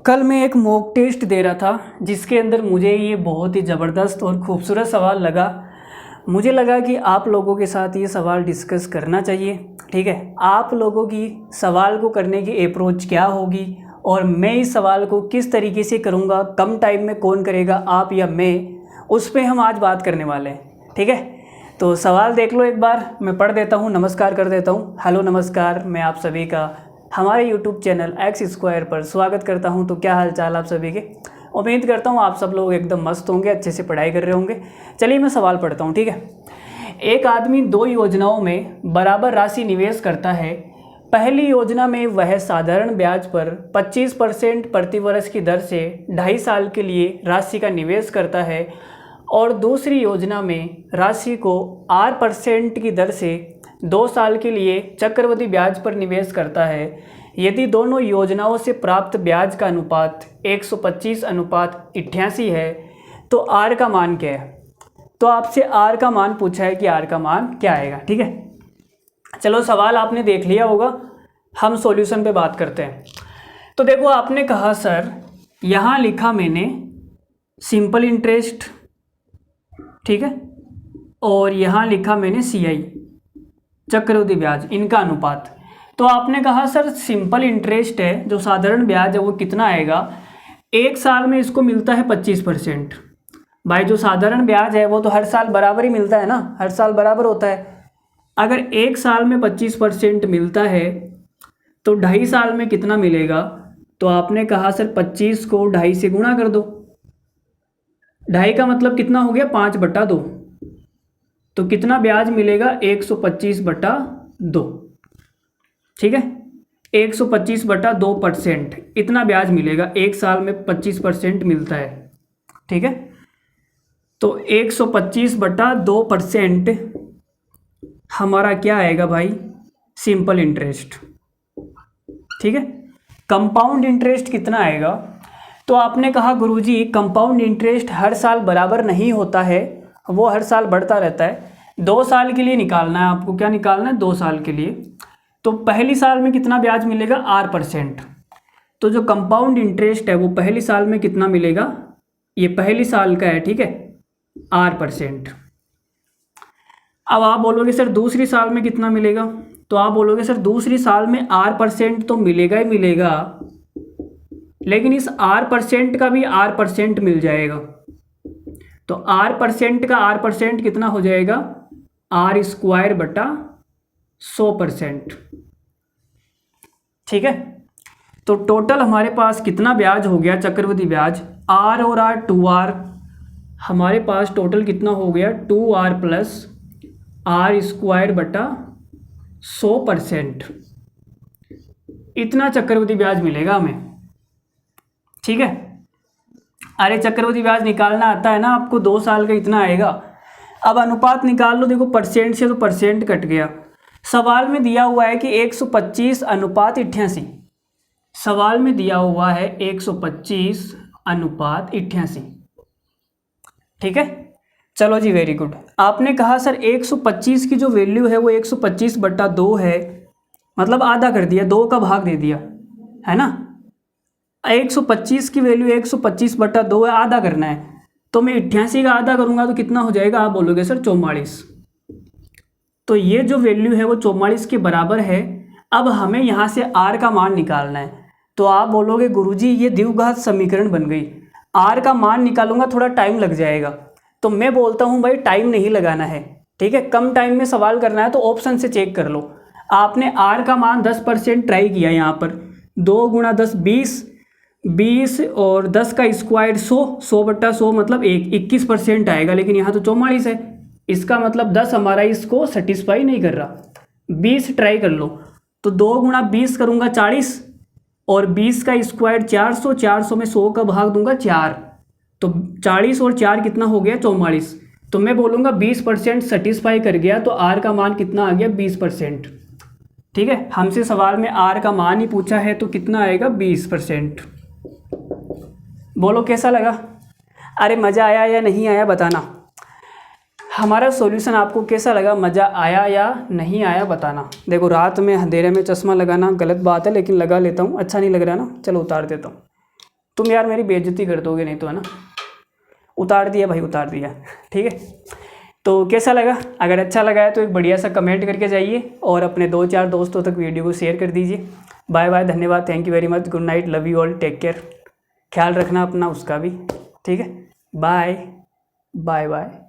कल मैं एक मॉक टेस्ट दे रहा था जिसके अंदर मुझे ये बहुत ही ज़बरदस्त और ख़ूबसूरत सवाल लगा। मुझे लगा कि आप लोगों के साथ ये सवाल डिस्कस करना चाहिए। ठीक है, आप लोगों की सवाल को करने की अप्रोच क्या होगी और मैं इस सवाल को किस तरीके से करूँगा, कम टाइम में कौन करेगा, आप या मैं, उस पर हम आज बात करने वाले हैं। ठीक है, तो सवाल देख लो एक बार, मैं पढ़ देता हूँ, नमस्कार कर देता हूँ। हेलो नमस्कार, मैं आप सभी का हमारे YouTube चैनल एक्स स्क्वायर पर स्वागत करता हूं। तो क्या हाल चाल आप सभी के। उम्मीद करता हूं आप सब लोग एकदम मस्त होंगे, अच्छे से पढ़ाई कर रहे होंगे। चलिए मैं सवाल पढ़ता हूं। ठीक है, एक आदमी दो योजनाओं में बराबर राशि निवेश करता है। पहली योजना में वह साधारण ब्याज पर 25% प्रति वर्ष की दर से 2.5 साल के लिए राशि का निवेश करता है और दूसरी योजना में राशि को 8% की दर से 2 साल के लिए चक्रवृद्धि ब्याज पर निवेश करता है। यदि दोनों योजनाओं से प्राप्त ब्याज का अनुपात 125:88 है तो आर का मान क्या है। तो आपसे आर का मान पूछा है कि आर का मान क्या आएगा। ठीक है, चलो सवाल आपने देख लिया होगा, हम सॉल्यूशन पे बात करते हैं। तो देखो, आपने कहा सर, यहाँ लिखा मैंने सिंपल इंटरेस्ट, ठीक है, और यहाँ लिखा मैंने CI चक्रवृद्धि ब्याज, इनका अनुपात। तो आपने कहा सर सिंपल इंटरेस्ट है, जो साधारण ब्याज है वो कितना आएगा। एक साल में इसको मिलता है 25%। भाई जो साधारण ब्याज है वो तो हर साल बराबर ही मिलता है ना, हर साल बराबर होता है। अगर एक साल में 25% मिलता है तो 2.5 साल में कितना मिलेगा। तो आपने कहा सर 25 को 2.5 से गुणा कर दो। 2.5 का मतलब कितना हो गया, 5/2। तो कितना ब्याज मिलेगा, 125/2। ठीक है, 125/2%, इतना ब्याज मिलेगा। एक साल में 25% मिलता है। ठीक है, तो 125/2% हमारा क्या आएगा भाई, सिंपल इंटरेस्ट। ठीक है, कंपाउंड इंटरेस्ट कितना आएगा। तो आपने कहा गुरुजी कंपाउंड इंटरेस्ट हर साल बराबर नहीं होता है, वो हर साल बढ़ता रहता है। 2 साल के लिए निकालना है आपको। क्या निकालना है, 2 साल के लिए। तो पहली साल में कितना ब्याज मिलेगा, 8%। तो जो कंपाउंड इंटरेस्ट है वो पहली साल में कितना मिलेगा, ये पहली साल का है। ठीक है, 8%। अब आप बोलोगे सर दूसरी साल में कितना मिलेगा। तो आप बोलोगे सर दूसरी साल में 8% तो मिलेगा ही मिलेगा, लेकिन इस 8% का भी 8% मिल जाएगा। तो 8% का 8% कितना हो जाएगा, R²/100%। ठीक है, तो टोटल हमारे पास कितना ब्याज हो गया, चक्रवृद्धि ब्याज, R और R 2R, हमारे पास टोटल कितना हो गया, 2R + R²/100%। इतना चक्रवृद्धि ब्याज मिलेगा हमें। ठीक है, अरे चक्रवृद्धि ब्याज निकालना आता है ना आपको, 2 साल का इतना आएगा। अब अनुपात निकाल लो। देखो परसेंट से तो परसेंट कट गया। सवाल में दिया हुआ है कि 125:88। सवाल में दिया हुआ है 125:88। ठीक है, चलो जी, वेरी गुड। आपने कहा सर 125 की जो वैल्यू है वो 125/2 है, मतलब आधा कर दिया, 2 का भाग दे दिया, है ना। 125 की वैल्यू 125/2 है, आधा करना है। तो मैं 88 का आधा करूंगा तो कितना हो जाएगा, आप बोलोगे सर 44। तो ये जो वैल्यू है वो 44 के बराबर है। अब हमें यहाँ से R का मान निकालना है। तो आप बोलोगे गुरुजी ये द्विघात समीकरण बन गई, R का मान निकालूंगा थोड़ा टाइम लग जाएगा। तो मैं बोलता हूँ भाई टाइम नहीं लगाना है। ठीक है, कम टाइम में सवाल करना है तो ऑप्शन से चेक कर लो। आपने R का मान 10% ट्राई किया, यहाँ पर 2 × 10 20 और 10 का स्क्वायर 100, 100/100 मतलब 21% आएगा। लेकिन यहाँ तो 44 है, इसका मतलब 10 हमारा इसको सेटिस्फाई नहीं कर रहा। 20 ट्राई कर लो। तो 2 × 20 करूँगा 40 और 20 का स्क्वायर 400, 400 में 100 का भाग दूंगा 4। तो 40 और 4 कितना हो गया, 44। तो मैं बोलूँगा 20% सेटिस्फाई कर गया। तो R का मान कितना आ गया, 20%। ठीक है, हमसे सवाल में R का मान ही पूछा है तो कितना आएगा, 20%। बोलो कैसा लगा। अरे मज़ा आया या नहीं आया बताना। हमारा सॉल्यूशन आपको कैसा लगा, मज़ा आया या नहीं आया बताना। देखो रात में अंधेरे में चश्मा लगाना गलत बात है, लेकिन लगा लेता हूँ, अच्छा नहीं लग रहा ना, चलो उतार देता हूँ। तुम यार मेरी बेइज्जती कर दोगे नहीं तो, है ना। उतार दिया भाई, उतार दिया। ठीक है, तो कैसा लगा? अगर अच्छा लगा है तो एक बढ़िया सा कमेंट करके जाइए और अपने 2-4 दोस्तों तक वीडियो को शेयर कर दीजिए। बाय बाय, धन्यवाद, thank you very much, good night, love you all, take care. ख्याल रखना अपना उसका भी। ठीक है, बाय बाय बाय।